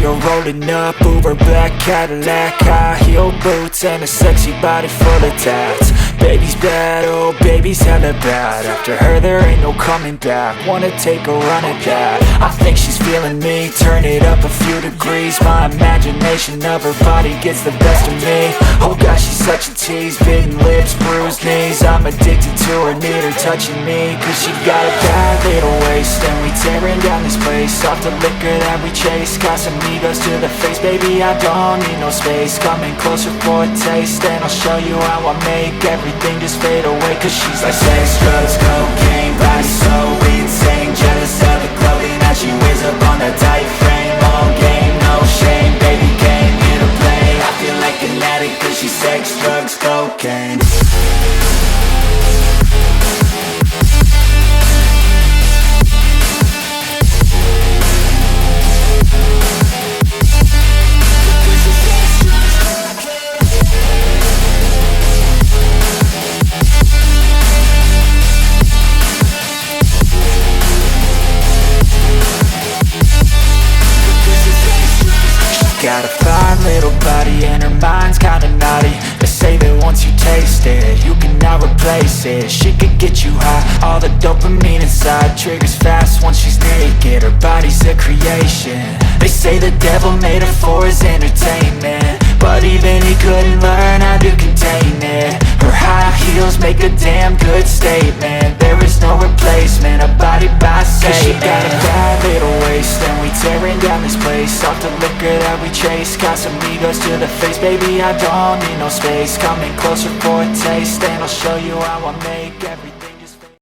her rolling up, Uber black Cadillac, high heel boots and a sexy body full of tats. Baby's bad, oh baby's hella bad. After her there ain't no coming back. Wanna take a run at that. I think she's feeling me, turn it up a few degrees. My imagination of her body gets the best of me. Oh gosh, she's such a tease, bitten lips, bruised knees. I'm addicted to her, need her touching me. Cause she got a bad little waist, and we tearing down this place. Off the liquor that we chase, Casamigos to the face. Baby, I don't need no space, coming closer for a taste. And I'll show you how I make everything just fade away. Cause she's like sex, drugs, cocaine, body so insane. Jealous of the clothing that she wears up on that tight frame. All game, no shame, baby came here to play. I feel like an addict cause she's sex, drugs, cocaine. Got a fine little body and her mind's kinda naughty. They say that once you taste it, you cannot replace it. She could get you high, all the dopamine inside triggers fast once she's naked. Her body's a creation. They say the devil made her for his entertainment, but even he couldn't learn how to contain it. Her high heels make a damn good statement. There is no replacement, a body by Satan. She got a bad little waist, and we tearing down this place. Off the liquor that we chase, Casamigos to the face. Baby, I don't need no space, coming closer for a taste. And I'll show you how I make everything